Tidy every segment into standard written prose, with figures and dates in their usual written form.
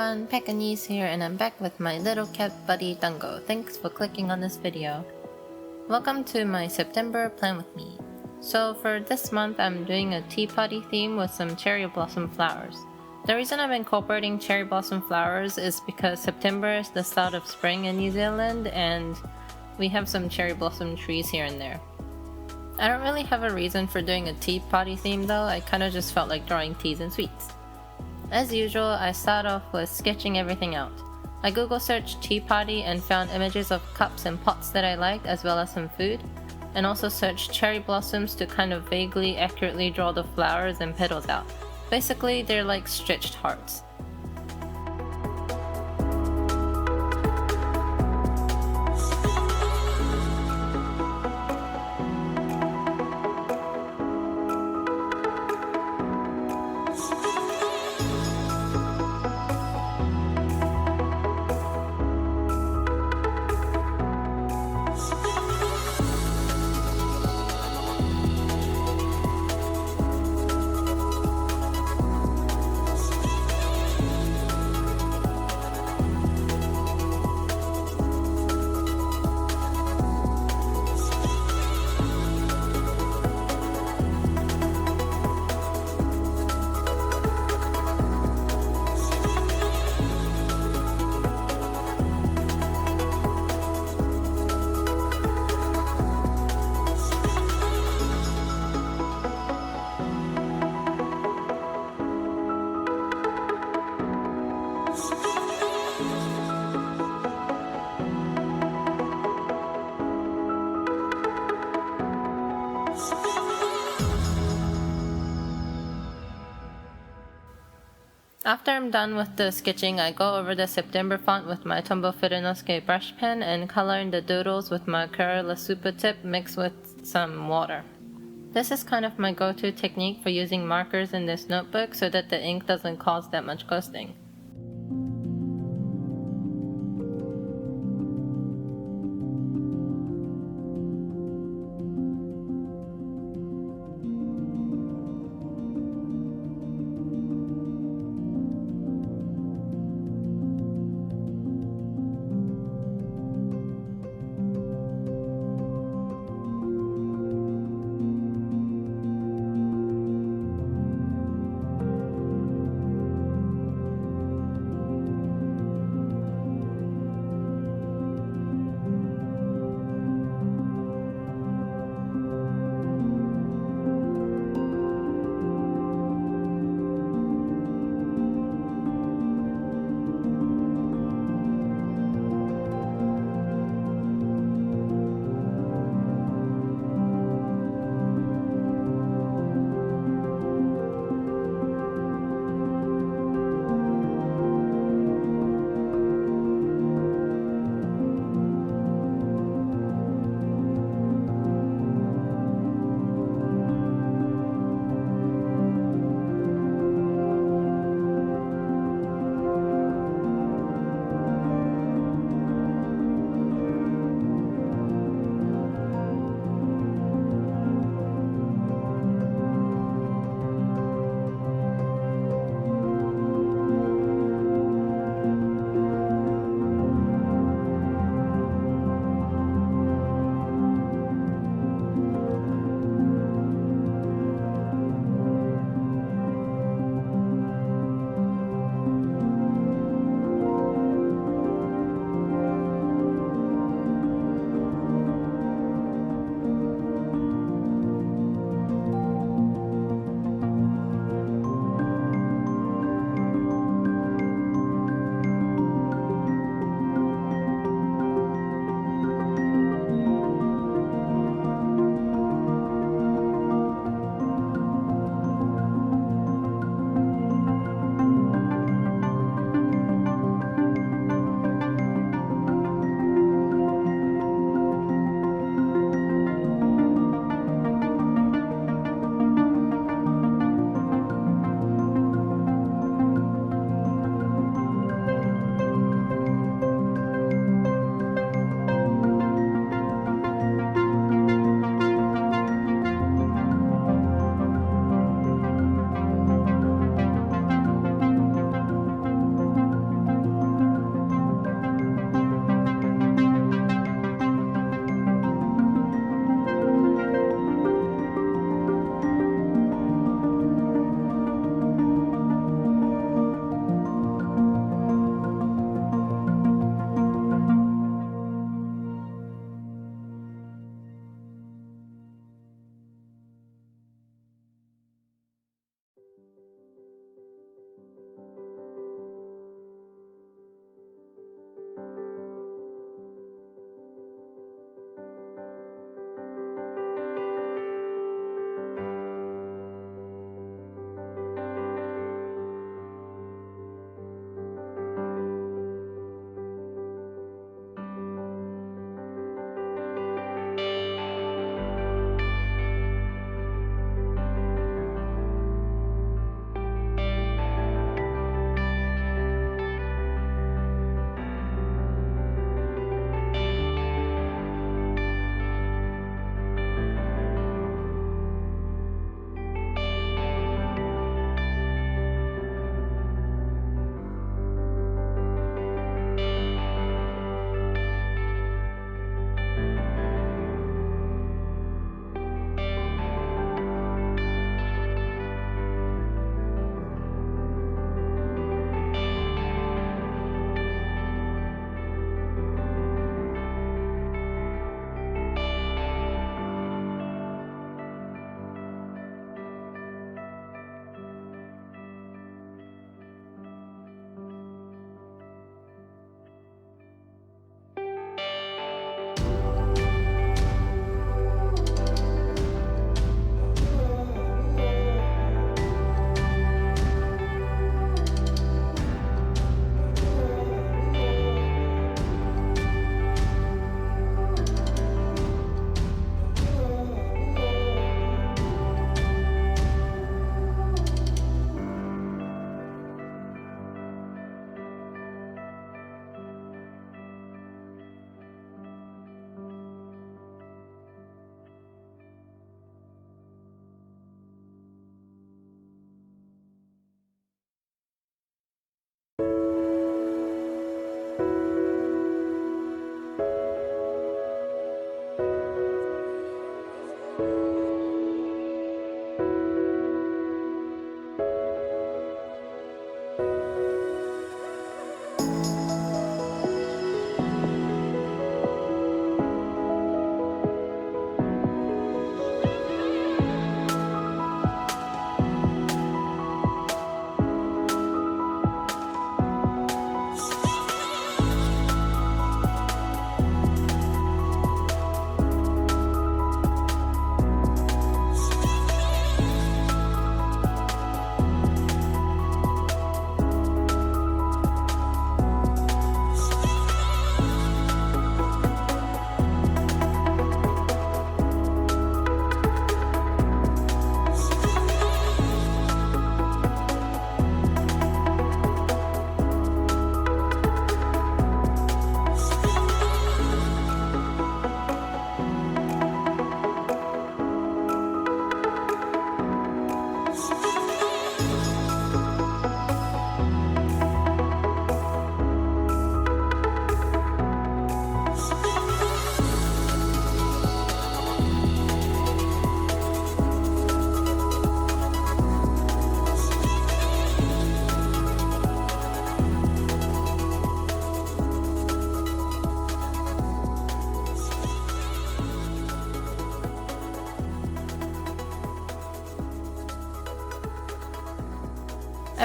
everyone, Pekingese here, and I'm back with my little cat buddy Dango. Thanks for clicking on this video. Welcome to my September plan with me. So for this month I'm doing a tea party theme with some cherry blossom flowers. The reason I'm incorporating cherry blossom flowers is because September is the start of spring in New Zealand and we have some cherry blossom trees here and there. I don't really have a reason for doing a tea party theme though, I kinda just felt like drawing teas and sweets. As usual, I start off with sketching everything out. I Google searched tea party and found images of cups and pots that I liked as well as some food, and also searched cherry blossoms to kind of vaguely accurately draw the flowers and petals out. Basically, they're like stretched hearts. After I'm done with the sketching, I go over the September font with my Tombow Furinosuke brush pen and color in the doodles with my Crayola super tip mixed with some water. This is kind of my go-to technique for using markers in this notebook so that the ink doesn't cause that much ghosting.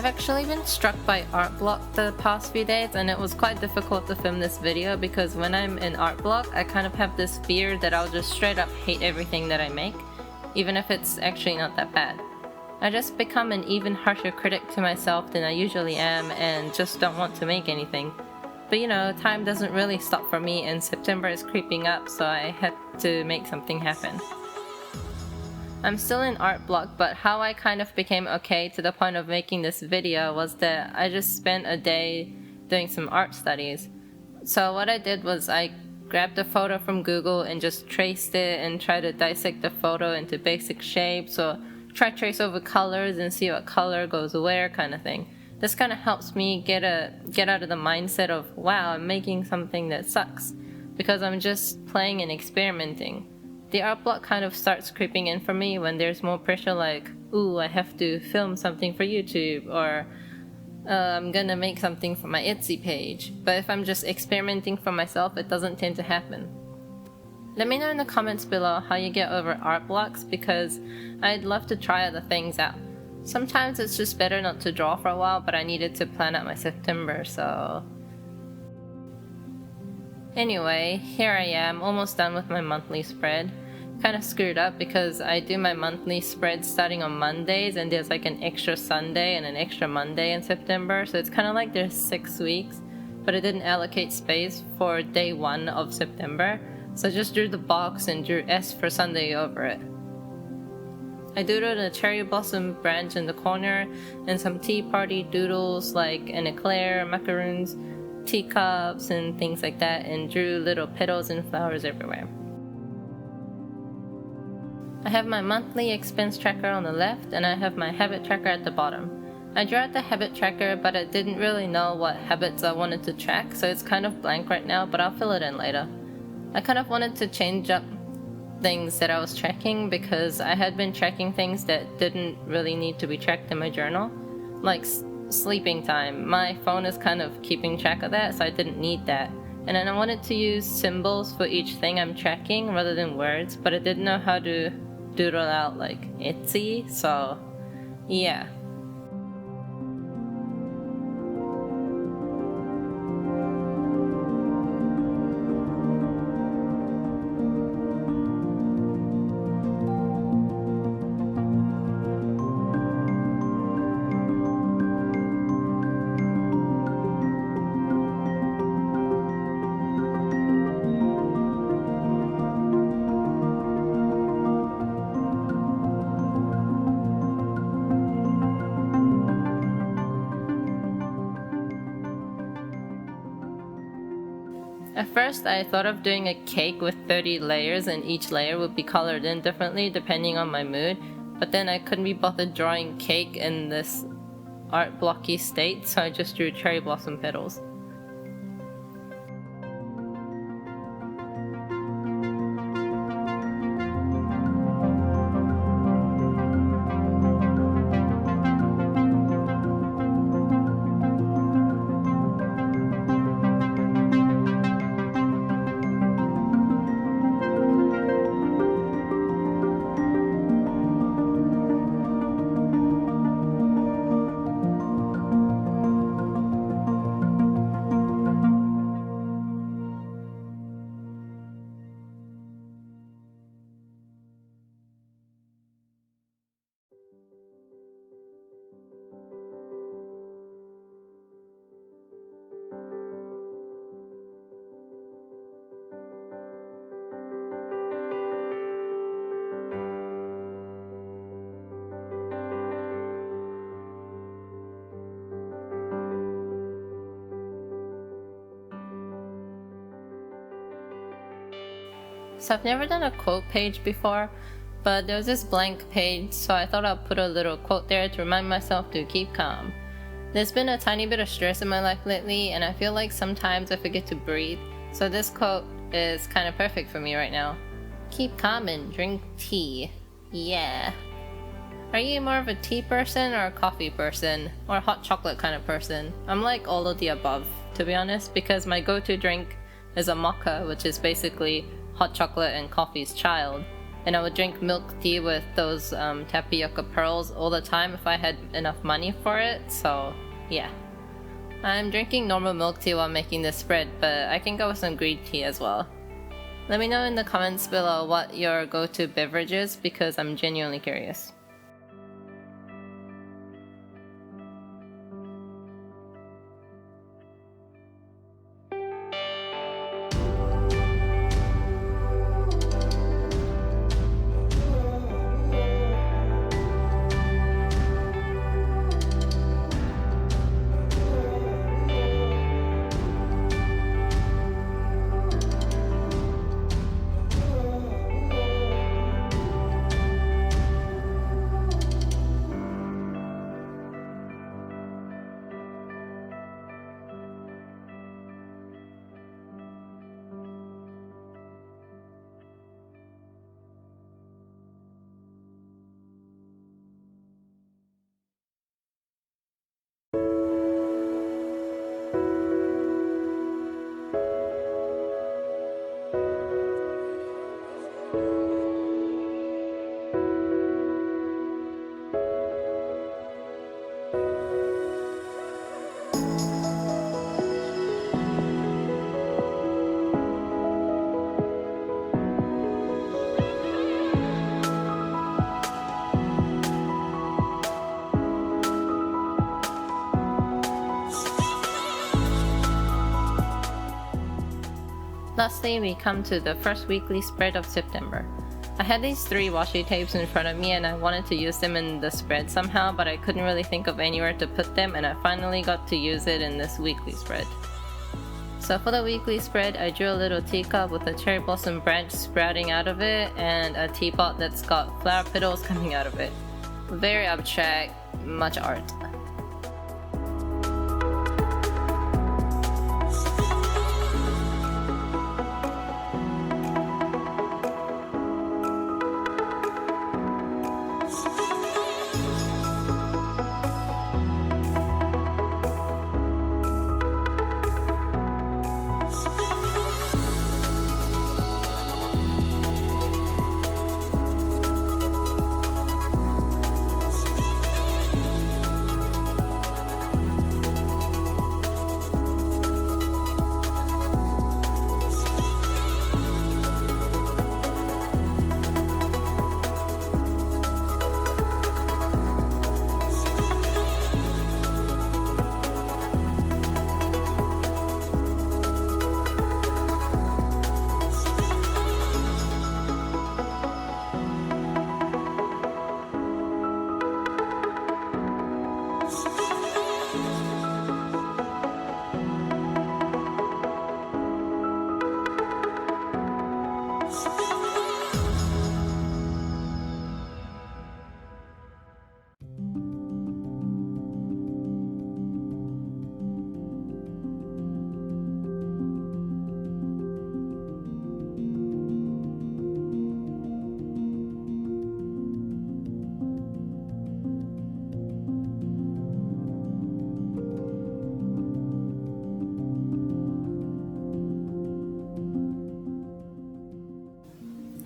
I've actually been struck by art block the past few days, and it was quite difficult to film this video because when I'm in art block, I kind of have this fear that I'll just straight up hate everything that I make, even if it's actually not that bad. I just become an even harsher critic to myself than I usually am and just don't want to make anything. But you know, time doesn't really stop for me and September is creeping up, so I had to make something happen. I'm still in art block, but how I kind of became okay to the point of making this video was that I just spent a day doing some art studies. So what I did was I grabbed a photo from Google and just traced it and tried to dissect the photo into basic shapes, or try trace over colors and see what color goes where kind of thing. This kind of helps me get out of the mindset of, wow, I'm making something that sucks, because I'm just playing and experimenting. The art block kind of starts creeping in for me when there's more pressure, like, ooh, I have to film something for YouTube, or I'm gonna make something for my Etsy page. But if I'm just experimenting for myself, it doesn't tend to happen. Let me know in the comments below how you get over art blocks, because I'd love to try other things out. Sometimes it's just better not to draw for a while, but I needed to plan out my September, so... Anyway, here I am, almost done with my monthly spread. Kind of screwed up because I do my monthly spread starting on Mondays, and there's like an extra Sunday and an extra Monday in September, so it's kind of like there's 6 weeks, but it didn't allocate space for day 1 of September, so I just drew the box and drew S for Sunday over it. I doodled a cherry blossom branch in the corner and some tea party doodles like an eclair, macaroons, teacups and things like that, and drew little petals and flowers everywhere. I have my monthly expense tracker on the left and I have my habit tracker at the bottom. I drew out the habit tracker, but I didn't really know what habits I wanted to track, so it's kind of blank right now, but I'll fill it in later. I kind of wanted to change up things that I was tracking because I had been tracking things that didn't really need to be tracked in my journal, like sleeping time. My phone is kind of keeping track of that, so I didn't need that. And then I wanted to use symbols for each thing I'm tracking rather than words, but I didn't know how to doodle out like Etsy, so yeah. At first I thought of doing a cake with 30 layers and each layer would be colored in differently depending on my mood, but then I couldn't be bothered drawing cake in this art blocky state, so I just drew cherry blossom petals. So I've never done a quote page before, but there was this blank page, so I thought I'd put a little quote there to remind myself to keep calm. There's been a tiny bit of stress in my life lately, and I feel like sometimes I forget to breathe, so this quote is kind of perfect for me right now. Keep calm and drink tea. Yeah. Are you more of a tea person or a coffee person, or a hot chocolate kind of person? I'm like all of the above, to be honest, because my go-to drink is a mocha, which is basically hot chocolate and coffee's child. and I would drink milk tea with those tapioca pearls all the time if I had enough money for it, so yeah. I'm drinking normal milk tea while making this spread, but I can go with some green tea as well. Let me know in the comments below what your go-to beverage is, because I'm genuinely curious. Lastly, we come to the first weekly spread of September. I had these 3 washi tapes in front of me and I wanted to use them in the spread somehow, but I couldn't really think of anywhere to put them, and I finally got to use it in this weekly spread. So for the weekly spread, I drew a little teacup with a cherry blossom branch sprouting out of it and a teapot that's got flower petals coming out of it. Very abstract, much art.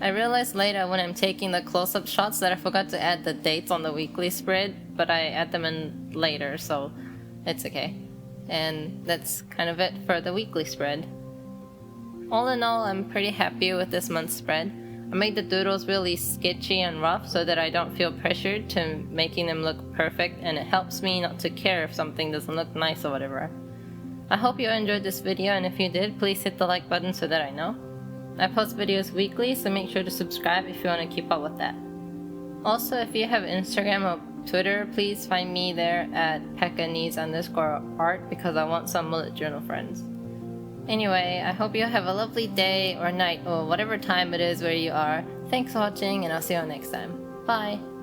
I realized later when I'm taking the close-up shots that I forgot to add the dates on the weekly spread, but I add them in later, so it's okay. And that's kind of it for the weekly spread. All in all, I'm pretty happy with this month's spread. I made the doodles really sketchy and rough so that I don't feel pressured to making them look perfect, and it helps me not to care if something doesn't look nice or whatever. I hope you enjoyed this video, and if you did, please hit the like button so that I know. I post videos weekly, so make sure to subscribe if you want to keep up with that. Also, if you have Instagram or Twitter, please find me there at Pekanese_art because I want some bullet journal friends. Anyway, I hope you have a lovely day or night or whatever time it is where you are. Thanks for watching, and I'll see you next time. Bye!